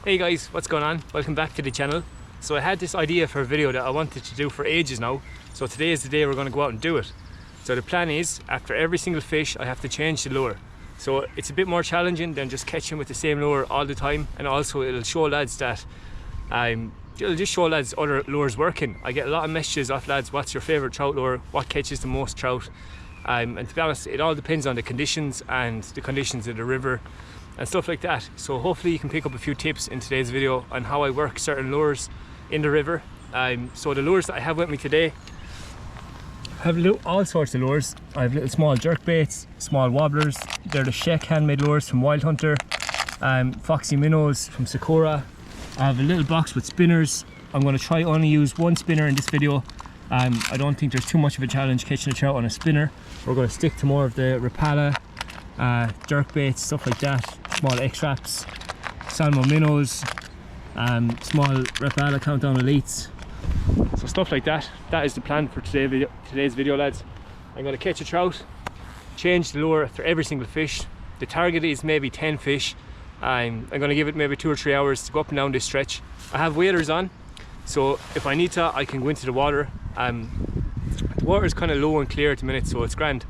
Hey guys, what's going on? Welcome back to the channel. So I had this idea for a video that I wanted to do for ages now. So today is the day we're going to go out and do it. So the plan is, after every single fish, I have to change the lure. So it's a bit more challenging than just catching with the same lure all the time. And also it'll show lads that, it'll just show lads other lures working. I get a lot of messages off lads, what's your favourite trout lure? What catches the most trout? And to be honest, it all depends on the conditions and the conditions of the river and stuff like that. So hopefully you can pick up a few tips in today's video on how I work certain lures in the river. So the lures that I have with me today, I have all sorts of lures. I have little small jerk baits, small wobblers. They're the Sheck handmade lures from Wild Hunter, Foxy minnows from Sakura. I have a little box with spinners. I'm going to try only use one spinner in this video. I don't think there's too much of a challenge catching a trout on a spinner. We're going to stick to more of the Rapala, jerk baits, stuff like that. Small X-Traps, Salmo minnows, small Rapala Countdown Elites. So stuff like that. That is the plan for today's video, lads. I'm going to catch a trout, change the lure after every single fish. The target is maybe 10 fish. I'm going to give it maybe 2 or 3 hours to go up and down this stretch. I have waders on, so if I need to, I can go into the water. The water is kind of low and clear at the minute, so it's grand.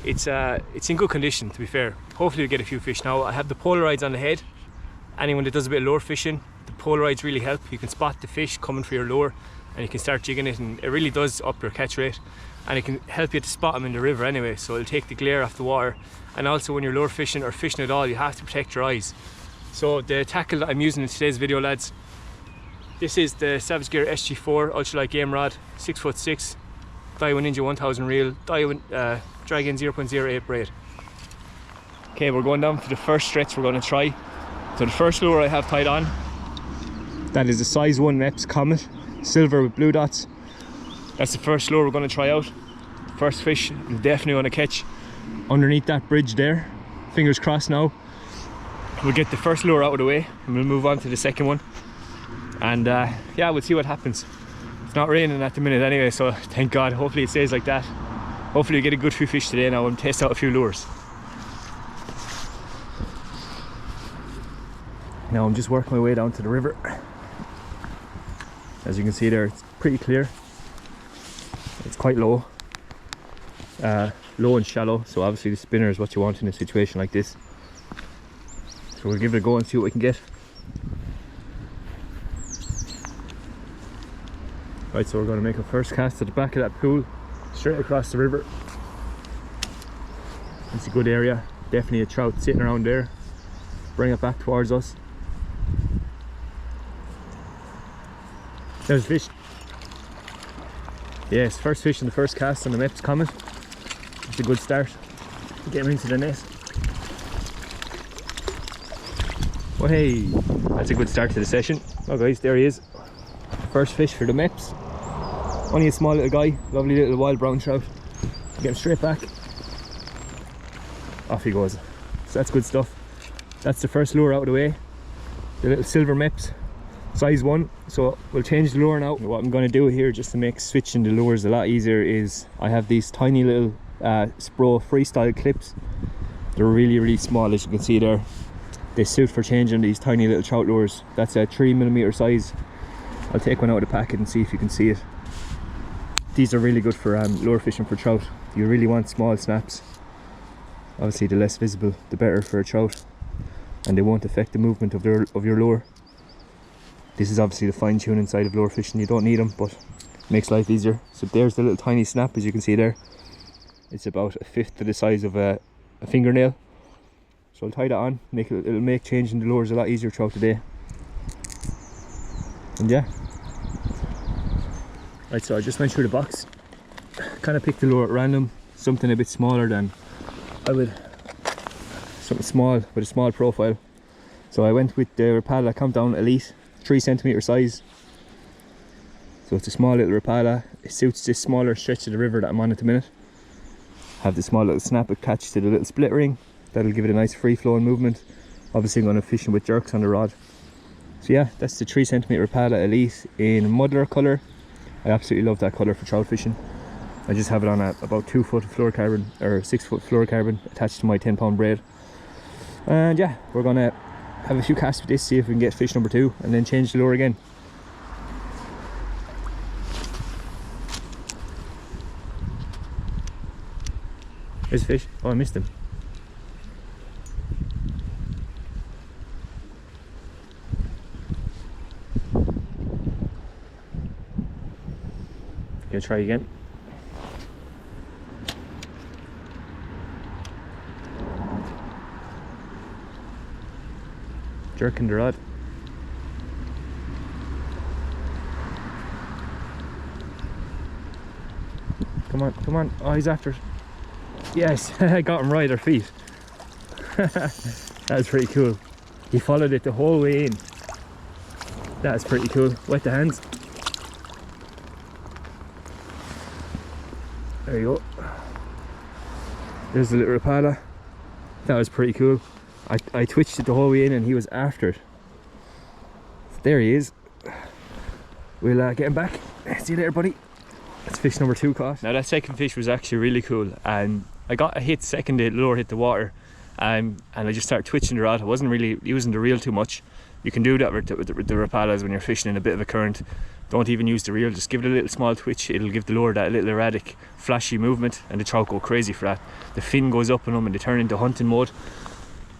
It's in good condition, to be fair. Hopefully we'll get a few fish now. I have the Polaroids on the head. Anyone that does a bit of lure fishing, the Polaroids really help. You can spot the fish coming for your lure and you can start jigging it, and it really does up your catch rate, and it can help you to spot them in the river anyway, so it'll take the glare off the water. And also when you're lure fishing or fishing at all, you have to protect your eyes. So the tackle that I'm using in today's video, lads, this is the Savage Gear SG4 ultralight game rod, 6'6", DAIWA Ninja 1000 reel, DAIWA Dragon 0.08 braid. Okay, we're going down to the first stretch we're going to try. So the first lure I have tied on, that is the size 1 MEPS Comet, silver with blue dots. That's the first lure we're going to try out. First fish I'm definitely going to catch underneath that bridge there. Fingers crossed now. We'll get the first lure out of the way and we'll move on to the second one. And yeah, we'll see what happens. It's not raining at the minute anyway, so thank God. Hopefully it stays like that. Hopefully we get a good few fish today now and test out a few lures. Now I'm just working my way down to the river. As you can see there, it's pretty clear. It's quite low. Low and shallow, so obviously the spinner is what you want in a situation like this. So we'll give it a go and see what we can get. Right, so we're going to make a first cast at the back of that pool, straight across the river. It's a good area, definitely a trout sitting around there. Bring it back towards us. There's fish. Yes, first fish in the first cast on the MEPS Comet. It's a good start. Get him into the net. Oh hey, that's a good start to the session. Oh guys, there he is. First fish for the MEPS. Only a small little guy, lovely little wild brown trout. Get him straight back. Off he goes. So that's good stuff. That's the first lure out of the way. The little silver MEPS, size 1. So we'll change the lure now. What I'm going to do here, just to make switching the lures a lot easier, is I have these tiny little Spro freestyle clips. They're really small, as you can see there. They suit for changing these tiny little trout lures. That's a 3mm size. I'll take one out of the packet and see if you can see it. These are really good for lure fishing for trout. You really want small snaps. Obviously the less visible the better for a trout, and they won't affect the movement of your lure. This is obviously the fine tuning side of lure fishing. You don't need them, but it makes life easier. So there's the little tiny snap, as you can see there. It's about 1/5 of the size of a fingernail. So I'll tie that on, it'll make changing the lures a lot easier throughout the day. And yeah. Right, so I just went through the box, kind of picked the lure at random, something a bit smaller than I would, something small with a small profile. So I went with the Rapala Countdown Elite, 3cm size. So it's a small little Rapala. It suits this smaller stretch of the river that I'm on at the minute. Have the small little snap attached to the little split ring. That'll give it a nice free flowing movement. Obviously I'm going to fish with jerks on the rod. So yeah, that's the 3cm Rapala Elite in muddler colour. I absolutely love that colour for trout fishing. I just have it on about 2 foot of fluorocarbon, or 6 foot fluorocarbon attached to my 10-pound braid. And yeah, we're gonna have a few casts with this, see if we can get fish number 2, and then change the lure again. There's a fish. Oh, I missed him. Gonna try again. Jerking the rod. Come on, come on. Oh, he's after it. Yes, I got him right at our feet. That's pretty cool. He followed it the whole way in. That's pretty cool. Wet the hands. There you go. There's the little rapala. That was pretty cool. I twitched it the whole way in and he was after it. There he is. We'll get him back. See you later, buddy. That's fish number 2 caught. Now that second fish was actually really cool, and I got a hit second the lure hit the water, and I just started twitching the rod. I wasn't really using the reel too much. You can do that with the rapalas when you're fishing in a bit of a current. Don't even use the reel, just give it a little small twitch. It'll give the lure that little erratic flashy movement, and the trout go crazy for that. The fin goes up on them and they turn into hunting mode.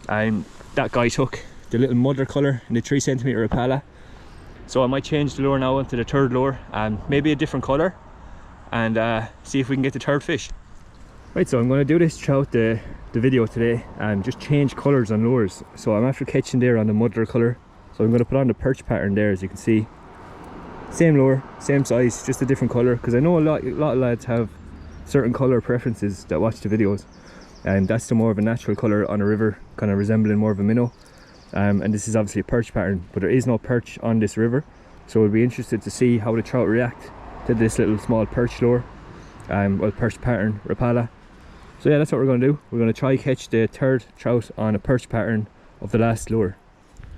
And that guy took the little mother colour and the 3 centimetre rapala, so I might change the lure now onto the 3rd lure and maybe a different colour, and see if we can get the 3rd fish. Right, so I'm going to do this throughout the video today and just change colours on lures. So I'm after catching there on the mother colour, so I'm going to put on the perch pattern there, as you can see. Same lure, same size, just a different colour, because I know a lot of lads have certain colour preferences that watch the videos, and that's the more of a natural colour on a river, kind of resembling more of a minnow. And this is obviously a perch pattern, but there is no perch on this river, so we'll be interested to see how the trout react to this little small perch lure, well, perch pattern rapala. So yeah, that's what we're going to do. We're going to try catch the 3rd trout on a perch pattern of the last lure.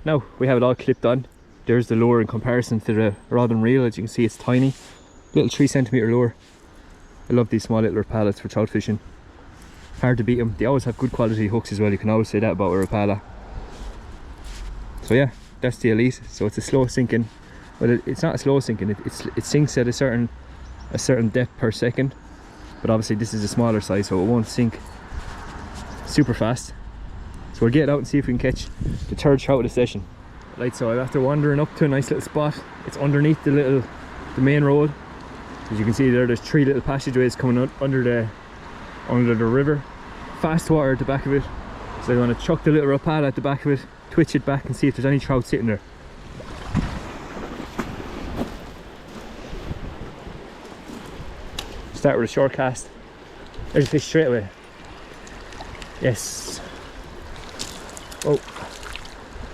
Now we have it all clipped on. There's the lure in comparison to the rod and reel. As you can see, it's tiny, little 3 centimetre lure. I love these small little rapalas for trout fishing. Hard to beat them. They always have good quality hooks as well. You can always say that about a rapala. So yeah, that's the Elite. So it's a slow sinking. Well, it's not a slow sinking. It sinks at a certain depth per second. But obviously this is a smaller size, so it won't sink super fast. So we'll get it out and see if we can catch the 3rd trout of the session. Right, so after wandering up to a nice little spot, it's underneath the main road. As you can see there's 3 little passageways coming out under the river. Fast water at the back of it. So I'm going to chuck the little rapala at the back of it, twitch it back and see if there's any trout sitting there. Start with a short cast. There's a fish straight away. Yes. Oh,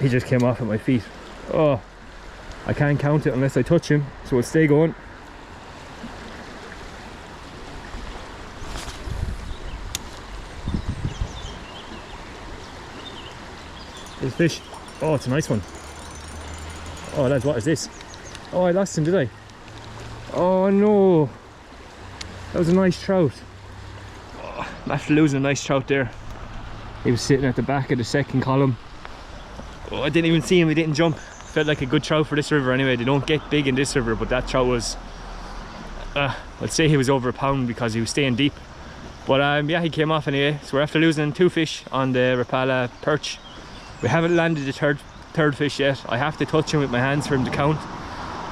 he just came off at my feet. Oh, I can't count it unless I touch him, so we'll stay going. There's a fish. Oh, it's a nice one. Oh lads, what is this? Oh, I lost him, did I? Oh no, that was a nice trout. Oh, I'm after losing a nice trout there. He was sitting at the back of the 2nd column. Oh, I didn't even see him, he didn't jump. Felt like a good trout for this river anyway. They don't get big in this river, but that trout was, I'd say he was over a pound because he was staying deep. But yeah, he came off anyway. So we're after losing 2 fish on the rapala perch. We haven't landed the third fish yet. I have to touch him with my hands for him to count.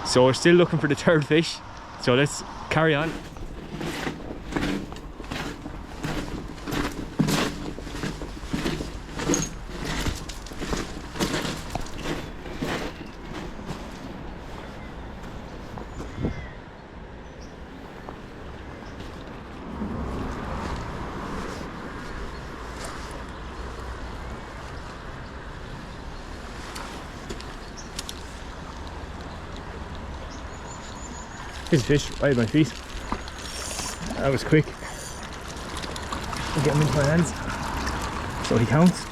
So we're still looking for the 3rd fish. So let's carry on. Here's a fish right at my feet. That was quick. I'll get him into my hands. So he counts.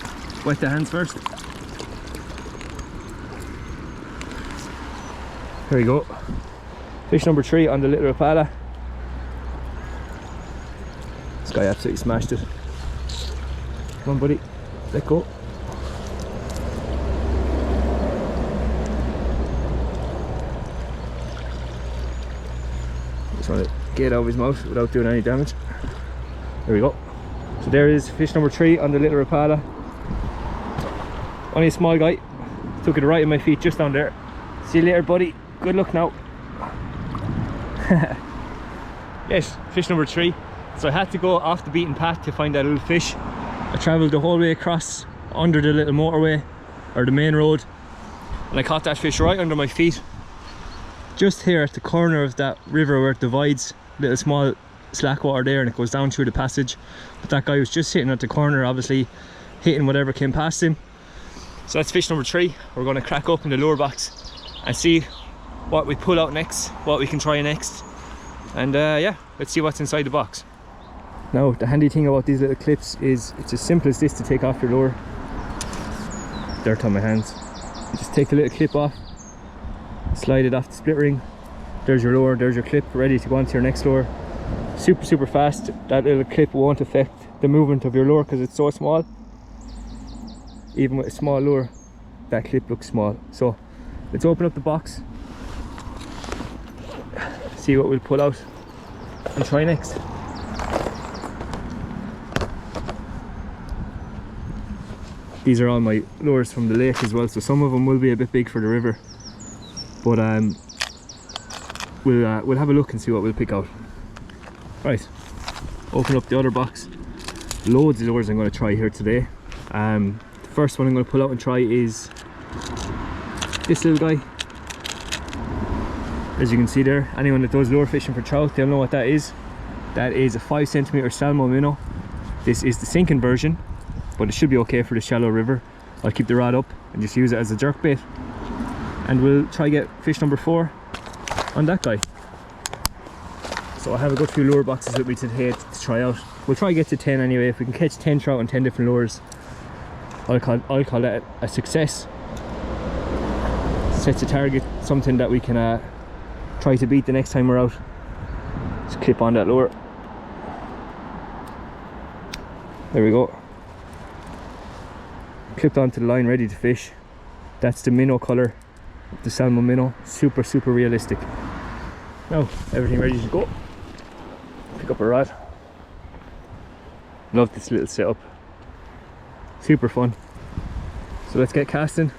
Wet the hands first. Here we go. Fish number 3 on the little rapala. This guy absolutely smashed it. Come on buddy, let go. Just want to get it out of his mouth without doing any damage. There we go. So there is fish number 3 on the little Rapala. Only a small guy. Took it right in my feet just down there. See you later, buddy. Good luck now. Yes, fish number 3. So I had to go off the beaten path to find that little fish. I travelled the whole way across under the little motorway or the main road, and I caught that fish right under my feet, just here at the corner of that river where it divides. Little small slack water there, and it goes down through the passage. But that guy was just sitting at the corner, obviously hitting whatever came past him. So that's fish number 3. We're going to crack up in the lure box and see what we pull out next, what we can try next, and yeah, let's see what's inside the box. Now the handy thing about these little clips is it's as simple as this to take off your lure. Dirt on my hands. You just take the little clip off, slide it off the split ring. There's your lure, there's your clip, ready to go onto your next lure. Super fast. That little clip won't affect the movement of your lure because it's so small. Even with a small lure, that clip looks small. So let's open up the box, see what we'll pull out and try next. These are all my lures from the lake as well, so some of them will be a bit big for the river, but we'll have a look and see what we'll pick out. Right, open up the other box. Loads of lures I'm going to try here today. The first one I'm going to pull out and try is this little guy. As you can see there, anyone that does lure fishing for trout, they'll know what that is. That is a 5cm Salmo minnow. This is the sinking version, but it should be okay for the shallow river. I'll keep the rod up and just use it as a jerk bait, and we'll try get fish number 4 on that guy. So I have a good few lure boxes with me today to try out. We'll try get to 10 anyway. If we can catch 10 trout on 10 different lures, I'll call that a success. Sets a target, something that we can try to beat the next time we're out. Just clip on that lure. There we go. Clipped onto the line, ready to fish. That's the minnow colour, the salmon minnow. Super realistic. Now everything ready to go. Pick up a rod. Love this little setup. Super fun. So let's get casting.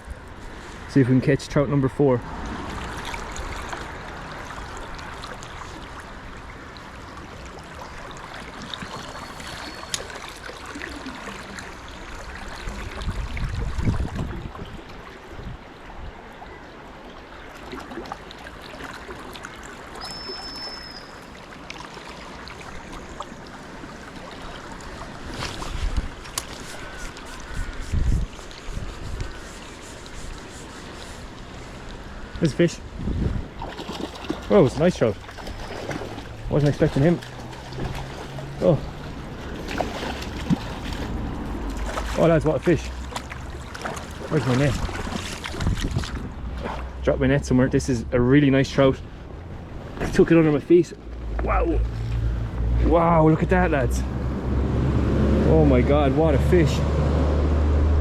See if we can catch trout number 4. There's a fish. Oh, it's a nice trout. Wasn't expecting him. Oh. Oh lads, what a fish. Where's my net? Dropped my net somewhere. This is a really nice trout. I took it under my feet. Wow. Wow, look at that, lads. Oh my god, what a fish.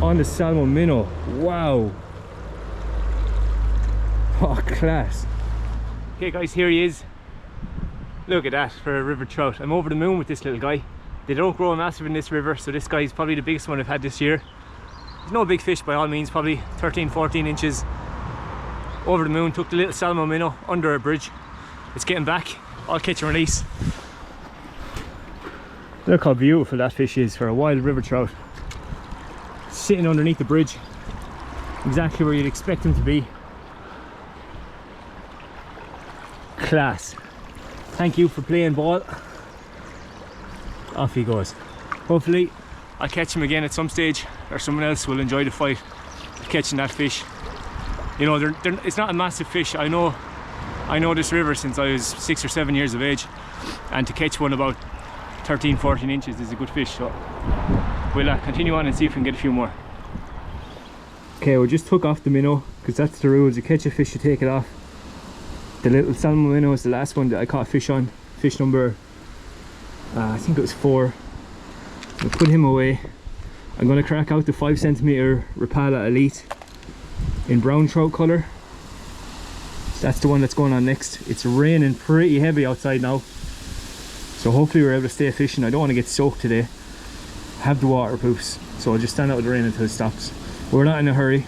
On the salmon minnow. Wow. Oh, class. Okay guys, here he is. Look at that for a river trout. I'm over the moon with this little guy. They don't grow massive in this river, so this guy is probably the biggest one I've had this year. He's no big fish by all means, probably 13-14 inches. Over the moon, took the little salmon minnow under a bridge. It's getting back. I'll catch and release. Look how beautiful that fish is for a wild river trout. Sitting underneath the bridge. Exactly where you'd expect him to be. Class. Thank you for playing ball. Off he goes. Hopefully I'll catch him again at some stage, or someone else will enjoy the fight of catching that fish. You know, it's not a massive fish. I know this river since I was 6 or 7 years of age, and to catch one about 13-14 inches is a good fish. So we'll continue on and see if we can get a few more. Okay, we just took off the minnow because that's the rules. You catch a fish, you take it off. The little salmon minnow is the last one that I caught fish on. Fish number, I think it was 4. I'll put him away. I'm going to crack out the 5cm Rapala Elite in brown trout colour. That's the one that's going on next. It's raining pretty heavy outside now, so hopefully we're able to stay fishing. I don't want to get soaked today. I have the waterproofs, so I'll just stand out with the rain until it stops. We're not in a hurry.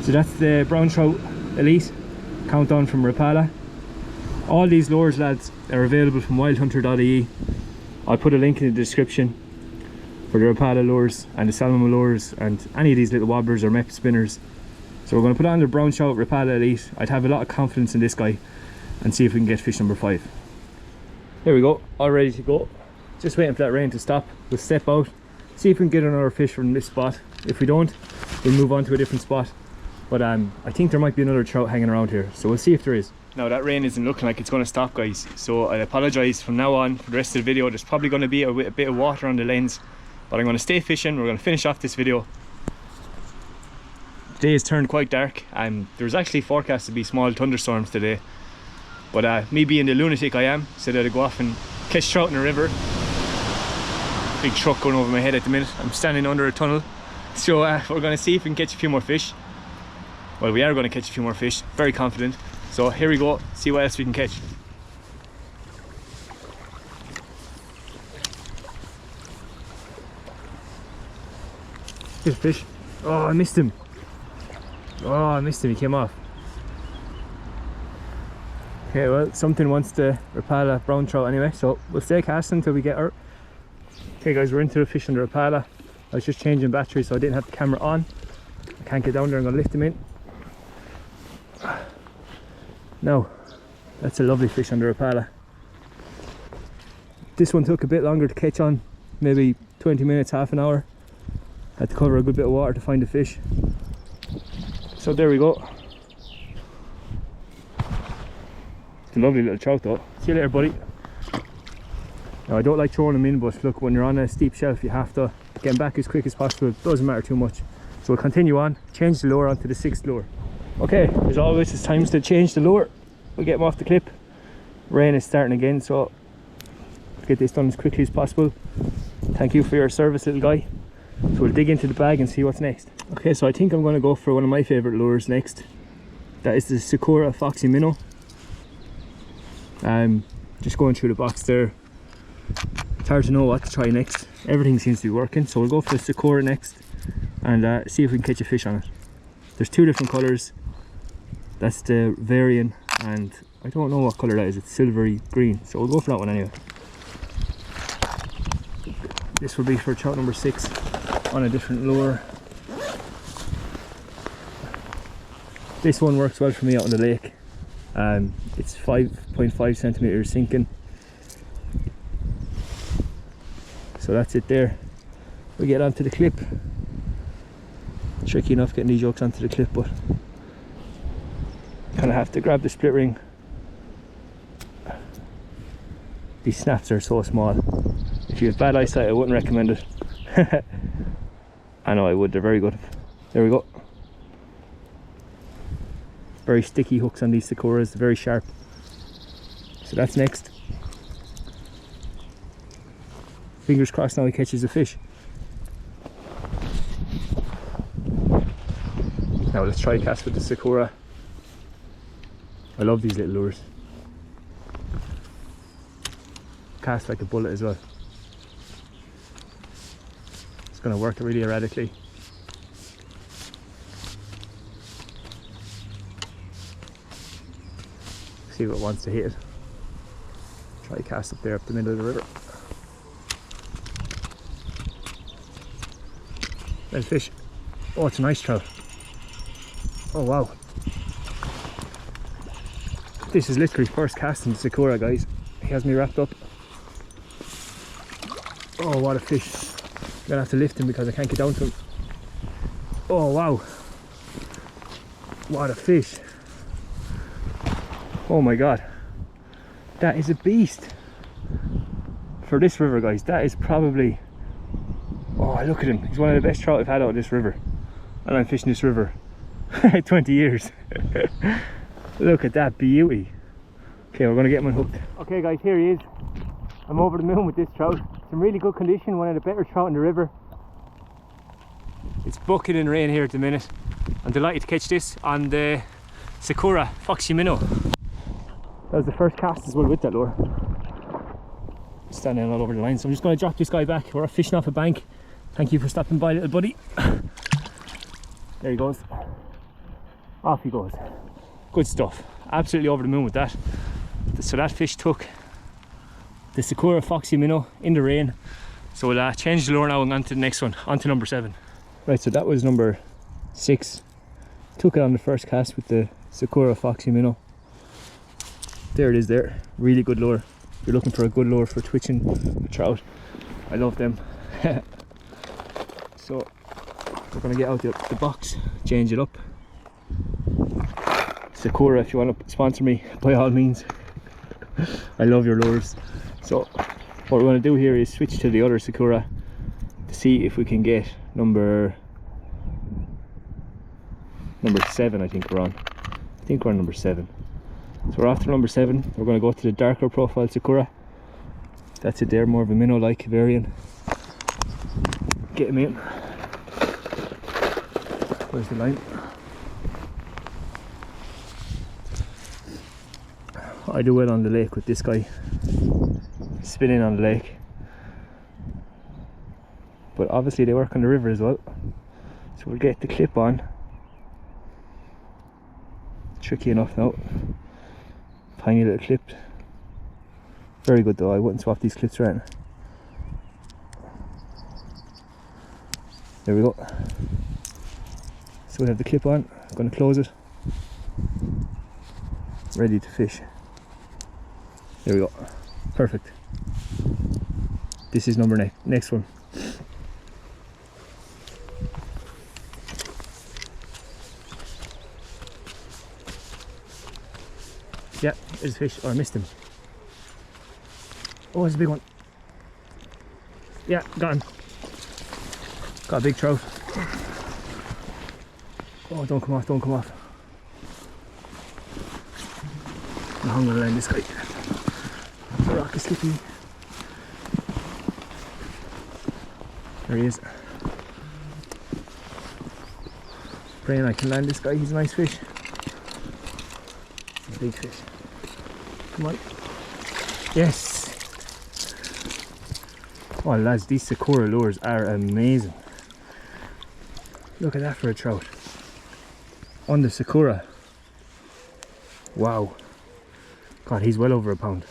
So that's the brown trout elite countdown from Rapala. All these lures, lads, are available from wildhunter.ie. I'll put a link in the description for the Rapala lures and the salmon lures and any of these little wobblers or mep spinners. So we're going to put on the brown trout Rapala elite. I'd have a lot of confidence in this guy and see if we can get fish number 5. Here we go, all ready to go. Just waiting for that rain to stop. We'll step out, see if we can get another fish from this spot. If we don't, we'll move on to a different spot. But I think there might be another trout hanging around here, so we'll see if there is. Now that rain isn't looking like it's going to stop, guys, so I apologise from now on for the rest of the video. There's probably going to be a bit of water on the lens, but I'm going to stay fishing. We're going to finish off this video. The day has turned quite dark, and there's actually forecast to be small thunderstorms today. But me being the lunatic I am, said I'd go off and catch trout in the river. Big truck going over my head at the minute. I'm standing under a tunnel, so we're going to see if we can catch a few more fish. Well, we are going to catch a few more fish, very confident. So here we go, see what else we can catch. Here's a fish. Oh, I missed him. Oh, I missed him, he came off. Okay, well, something wants the Rapala brown trout anyway, so we'll stay casting until we get her. Okay guys, we're into the fish on the Rapala. I was just changing battery, so I didn't have the camera on. I can't get down there, I'm going to lift him in. Now, that's a lovely fish on the Rapala. This one took a bit longer to catch on, maybe 20 minutes, half an hour. Had to cover a good bit of water to find the fish. So there we go. It's a lovely little trout though. See you later, buddy. Now I don't like throwing them in, but look, when you're on a steep shelf you have to get them back as quick as possible. It doesn't matter too much. So we'll continue on, change the lure onto the 6th lure. Okay, as always, it's time to change the lure. We'll get them off the clip. Rain is starting again, so let's get this done as quickly as possible. Thank you for your service, little guy. So we'll dig into the bag and see what's next. Okay, so I think I'm going to go for one of my favourite lures next. That is the Sakura Foxy Minnow. Just going through the box there. It's hard to know what to try next. Everything seems to be working, so we'll go for the Sakura next and see if we can catch a fish on it. There's 2 different colours. That's the Varian, and I don't know what colour that is. It's silvery green, so we'll go for that one anyway. This will be for trout number 6 on a different lure. This one works well for me out on the lake. It's 5.5 centimeters sinking. So that's it there. We get onto the clip. Tricky enough getting these yokes onto the clip, but kind of have to grab the split ring. These snaps are so small. If you have bad eyesight, I wouldn't recommend it. I know I would, they're very good. There we go. Very sticky hooks on these Sakuras, very sharp. So that's next. Fingers crossed now he catches a fish. Now let's try cast with the Sakura. I love these little lures. Cast like a bullet as well. It's going to work really erratically. See what it wants to hit. Try cast up there up the middle of the river. There's fish. Oh, it's a nice trout. Oh wow. This is literally first casting to Sakura, guys. He has me wrapped up. Oh, what a fish. I'm gonna have to lift him because I can't get down to him. Oh wow. What a fish. Oh my god. That is a beast. For this river, guys, that is probably... Oh, look at him. He's one of the best trout I've had out of this river. And I'm fishing this river 20 years. Look at that beauty. Okay, we're going to get him unhooked. Okay guys, here he is. I'm over the moon with this trout. It's in really good condition, one of the better trout in the river. It's bucketing rain here at the minute. I'm delighted to catch this on the Sakura Foxy Minnow. That was the first cast as well with that lure. Standing all over the line, so I'm just going to drop this guy back. We're fishing off a bank. Thank you for stopping by, little buddy. There he goes. Off he goes. Good stuff. Absolutely over the moon with that. So that fish took the Sakura Foxy Minnow in the rain. So we'll change the lure now and on to the next one, on to number 7. Right, so that was number 6. Took it on the first cast with the Sakura Foxy Minnow. There it is there. Really good lure. If you're looking for a good lure for twitching trout, I love them. So we're going to get out the box, change it up. Sakura, if you want to sponsor me, by all means. I love your lures. So what we're going to do here is switch to the other Sakura to see if we can get number 7. I think we're on. I think we're on number 7. So we're after number 7. We're going to go to the darker profile Sakura. That's it there, more of a minnow-like variant. Get him in. Where's the line? I do well on the lake with this guy, spinning on the lake. But obviously they work on the river as well. So we'll get the clip on. Tricky enough now. Tiny little clip. Very good though, I wouldn't swap these clips around. There we go. So we have the clip on, I'm going to close it. Ready to fish. There we go. Perfect. This is number next one. Yeah, there's a fish. Oh, I missed him. Oh, it's a big one. Yeah, got him. Got a big trout. Oh, don't come off, don't come off. I'm going to land this guy. The rock is slippy. There he is. Praying I can land this guy, he's a nice fish. A big fish. Come on. Yes! Oh lads, these Sakura lures are amazing. Look at that for a trout. On the Sakura. Wow. God, he's well over a pound.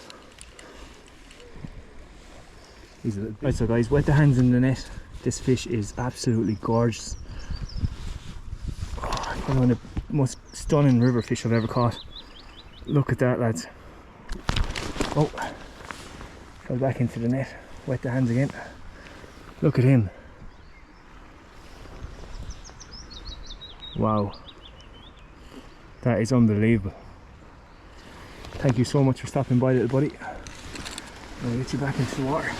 He's a little bit. Right, so guys, wet the hands in the net. This fish is absolutely gorgeous. Oh, one of the most stunning river fish I've ever caught. Look at that, lads. Oh, fell back into the net. Wet the hands again. Look at him. Wow. That is unbelievable. Thank you so much for stopping by, little buddy. I'll get you back into the water.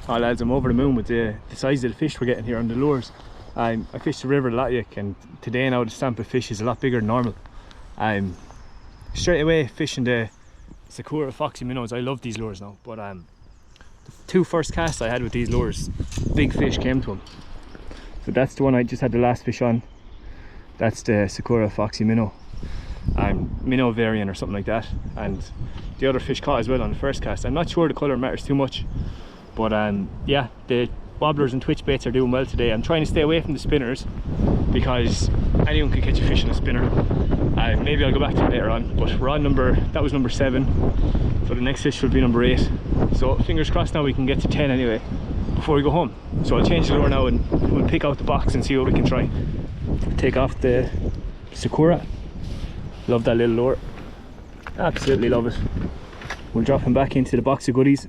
Oh lads, I'm over the moon with the size of the fish we're getting here on the lures. I fished the river a lot, and today now the stamp of fish is a lot bigger than normal. I'm straight away fishing the Sakura Foxy Minnows. I love these lures now, but the 2 first casts I had with these lures, big fish came to them. So that's the one I just had the last fish on. That's the Sakura Foxy Minnow. Minnow variant or something like that, and the other fish caught as well on the first cast. I'm not sure the colour matters too much, but yeah, the wobblers and twitch baits are doing well today. I'm trying to stay away from the spinners because anyone can catch a fish in a spinner. Maybe I'll go back to it later on, but we're on that was number 7, so the next fish will be number 8. So fingers crossed now we can get to 10 anyway before we go home. So I'll change the lure now and we'll pick out the box and see what we can try. Take off the Sakura. Love that little lure. Absolutely love it. We'll drop him back into the box of goodies.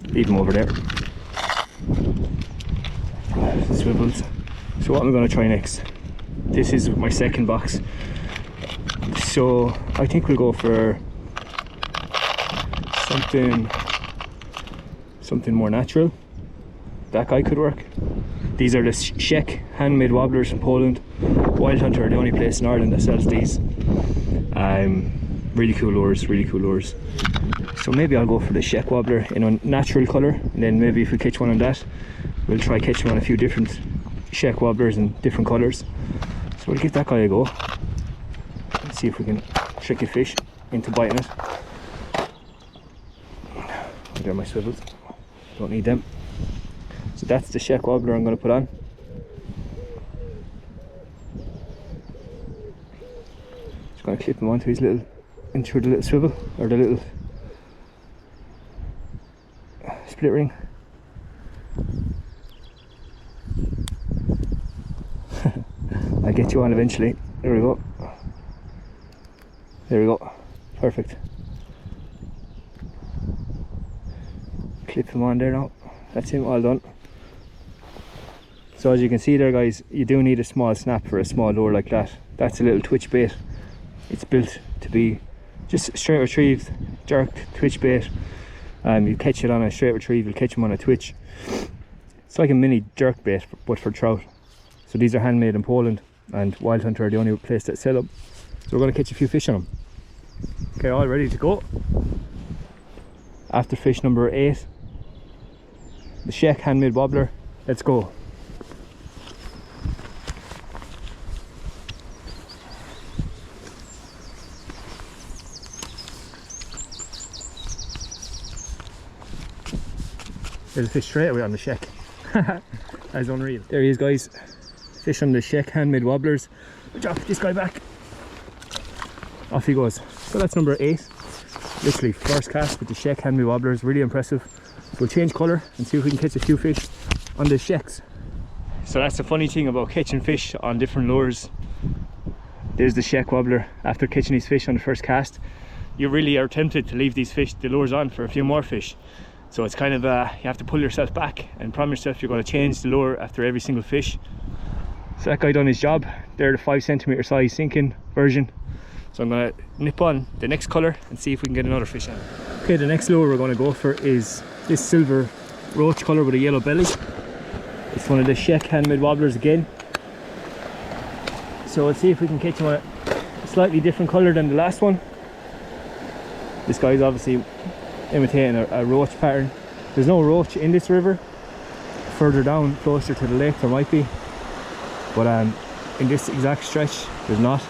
Leave him over there. Swivels. So what am I going to try next? This is my second box. So I think we'll go for something more natural. That guy could work. These are the Czech handmade wobblers from Poland. Wild Hunter are the only place in Ireland that sells these. Really cool lures, really cool lures. So maybe I'll go for the Czech wobbler in a natural colour, and then maybe if we catch one on that, we'll try catching on a few different Czech wobblers in different colours. So So we'll give that guy a go. Let's see if we can trick a fish into biting it. There are my swivels. Don't need them. So that's the sheck wobbler I'm going to put on. Just going to clip him onto his little, into the little swivel, or the little split ring. I'll get you on eventually. There we go. There we go. Perfect. Clip him on there now. That's him all done. So as you can see there, guys, you do need a small snap for a small lure like that. That's a little twitch bait. It's built to be just straight retrieved, jerked twitch bait. You catch it on a straight retrieve, you'll catch them on a twitch. It's like a mini jerk bait, but for trout. So these are handmade in Poland, and Wild Hunter are the only place that sell them. So we're going to catch a few fish on them. Okay, all ready to go. After fish number 8, the sheck handmade wobbler. Let's go. There's a fish straight away on the sheck. That's unreal. There he is, guys. Fish on the sheck handmade wobblers. We'll drop this guy back. Off he goes. So that's number 8. Literally first cast with the sheck handmade wobblers. Really impressive. So we'll change colour and see if we can catch a few fish on the shecks. So that's the funny thing about catching fish on different lures. There's the sheck wobbler. After catching these fish on the first cast, you really are tempted to leave these fish, the lures on, for a few more fish. So it's kind of, you have to pull yourself back and promise yourself you're going to change the lure after every single fish. So that guy done his job. They're the 5 centimeter size sinking version. So I'm going to nip on the next colour and see if we can get another fish on. Okay, the next lure we're going to go for is this silver roach colour with a yellow belly. It's one of the sheck handmade wobblers again. So let's see if we can catch him on a slightly different colour than the last one. This guy's obviously imitating a roach pattern. There's no roach in this river. Further down, closer to the lake, there might be. But in this exact stretch, there's not.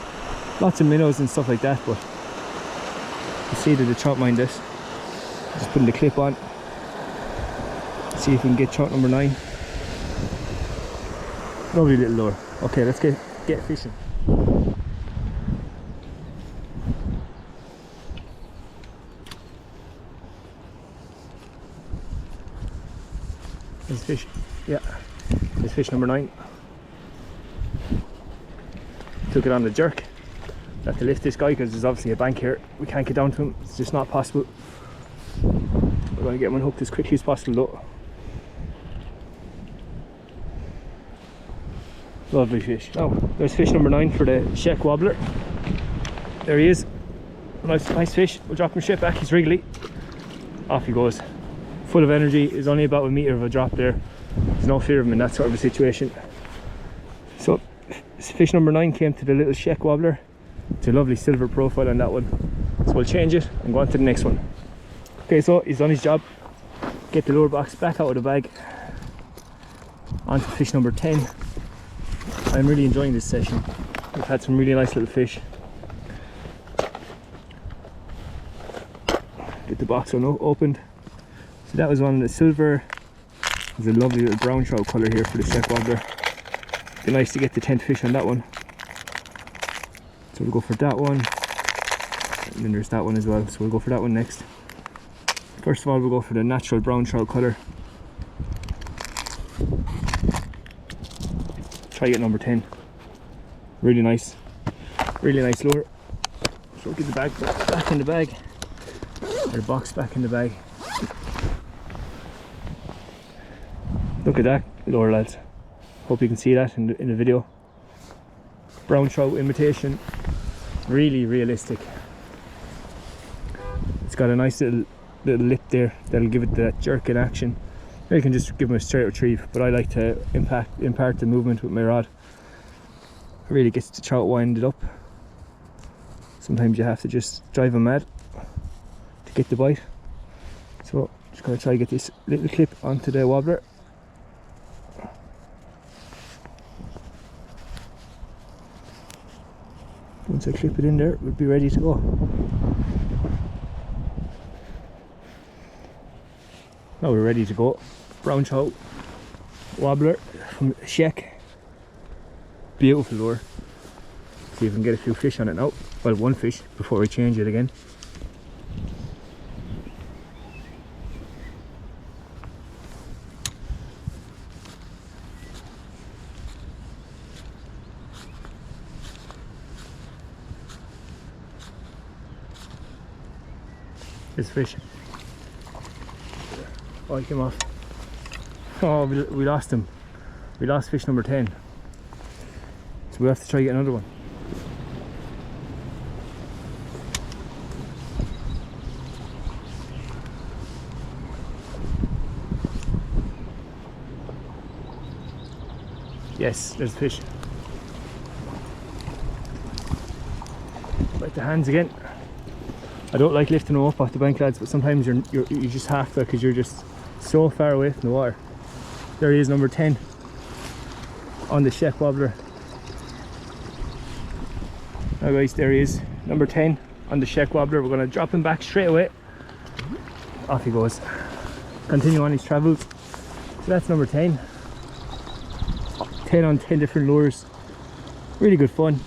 Lots of minnows and stuff like that, but you see that the trout mind this. Just putting the clip on. See if we can get trout number 9. Lovely little lure. Okay, let's get fishing. There's fish. Yeah, there's fish number 9. Took it on the jerk. Have to lift this guy because there's obviously a bank here. We can't get down to him. It's just not possible. We're going to get him unhooked as quickly as possible though. Lovely fish. Now, there's fish number 9 for the sheck wobbler. There he is. Nice fish. We'll drop him straight back. He's wriggly. Off he goes. Full of energy. Is only about a metre of a drop there. There's no fear of him in that sort of a situation. So, fish number 9 came to the little sheck wobbler. It's a lovely silver profile on that one. So we'll change it and go on to the next one. Okay, so he's done his job. Get the lure box back out of the bag. On to fish number 10. I'm really enjoying this session. We've had some really nice little fish. Get the box opened. So that was one of the silver. There's a lovely little brown trout colour here for the sheck wobbler. Be nice to get the 10th fish on that one. So we'll go for that one. And then there's that one as well. So we'll go for that one next. First of all, we'll go for the natural brown trout colour. Try get number 10. Really nice lure. So we'll get the bag back in the bag. Or the box back in the bag. Look at that lure, lads. Hope you can see that in the video. Brown trout imitation. Really realistic. It's got a nice little lip there that'll give it that jerk in action. You can just give them a straight retrieve, but I like to impart the movement with my rod. It really gets the trout winded up. Sometimes you have to just drive them mad to get the bite. So just gonna try to get this little clip onto the wobbler. Once I clip it in there, we'll be ready to go. Now we're ready to go. Brown trout, wobbler from Sheck. Beautiful lure. See if we can get a few fish on it now. Well, one fish before we change it again. This fish. Oh, he came off. Oh, we lost him. We lost fish number 10. So we have to try to get another one. Yes, there's a fish. Right, the hands again. I don't like lifting them up off the bank, lads, but sometimes you just have to, because you're just so far away from the water. There he is, number 10 on the Sheck wobbler. Now guys, there he is, number 10 on the Sheck wobbler. We're going to drop him back straight away. Off he goes. Continue on his travels. So that's number 10. 10 on 10 different lures. Really good fun.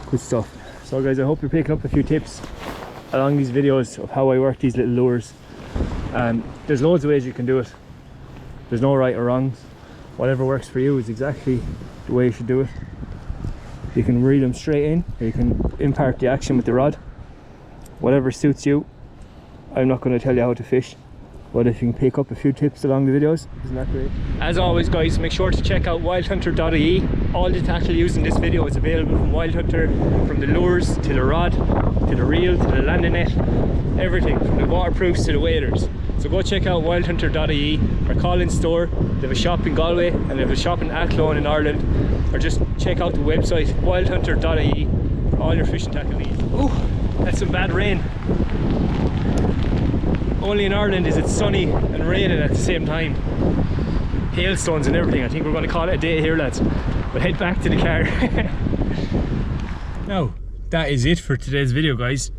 Good stuff. So guys, I hope you're picking up a few tips along these videos of how I work these little lures. There's loads of ways you can do it. There's no right or wrongs. Whatever works for you is exactly the way you should do it. You can reel them straight in, or you can impart the action with the rod. Whatever suits you. I'm not going to tell you how to fish, but if you can pick up a few tips along the videos, isn't that great? As always guys, make sure to check out wildhunter.ie. All the tackle used in this video is available from Wild Hunter, from the lures to the rod, to the reel, to the landing net, everything, from the waterproofs to the waders. So go check out wildhunter.ie, or call in store. They have a shop in Galway and they have a shop in Athlone in Ireland, or just check out the website wildhunter.ie for all your fishing tackle needs. Oh, that's some bad rain. Only in Ireland is it sunny and raining at the same time. Hailstones and everything. I think we're going to call it a day here, lads. We'll head back to the car. Now, that is it for today's video, guys.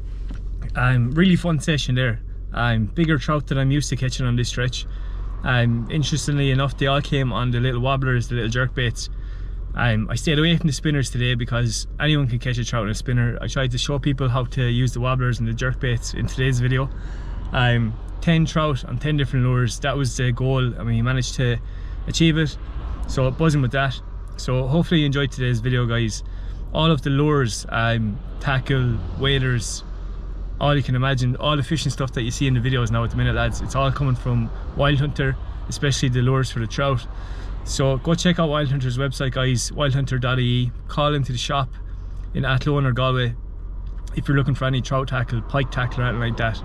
Really fun session there. Bigger trout than I'm used to catching on this stretch. Interestingly enough, they all came on the little wobblers, the little jerk baits. I stayed away from the spinners today because anyone can catch a trout in a spinner. I tried to show people how to use the wobblers and the jerk baits in today's video. 10 trout on 10 different lures, that was the goal. I mean, you managed to achieve it, so buzzing with that. So hopefully you enjoyed today's video, guys. All of the lures, tackle, waders, all you can imagine, all the fishing stuff that you see in the videos now at the minute, lads, it's all coming from Wild Hunter, especially the lures for the trout. So go check out Wild Hunter's website, guys, wildhunter.ie. Call into the shop in Athlone or Galway if you're looking for any trout tackle, pike tackle or anything like that.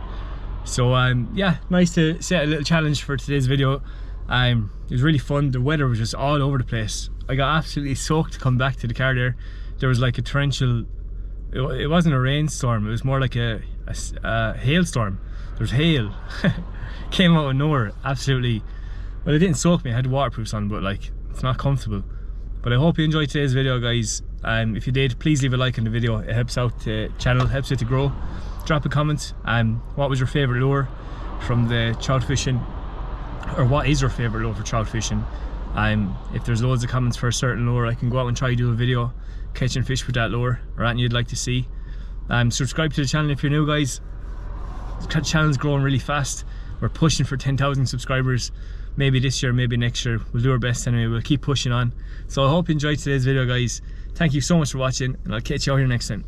So yeah, nice to set a little challenge for today's video. It was really fun. The weather was just all over the place. I got absolutely soaked to come back to the car there. There was like a torrential, it wasn't a rainstorm, it was more like a hailstorm. There was hail. Came out of nowhere, absolutely. Well, it didn't soak me, I had waterproofs on, but like, it's not comfortable. But I hope you enjoyed today's video, guys. If you did, please leave a like on the video. It helps out the channel, helps it to grow. Drop a comment. What was your favourite lure from the trout fishing, or what is your favourite lure for trout fishing? If there's loads of comments for a certain lure, I can go out and try to do a video catching fish with that lure, or anything you'd like to see. Subscribe to the channel if you're new, guys. The channel's growing really fast. We're pushing for 10,000 subscribers. Maybe this year, maybe next year. We'll do our best anyway. We'll keep pushing on. So I hope you enjoyed today's video, guys. Thank you so much for watching, and I'll catch you out here next time.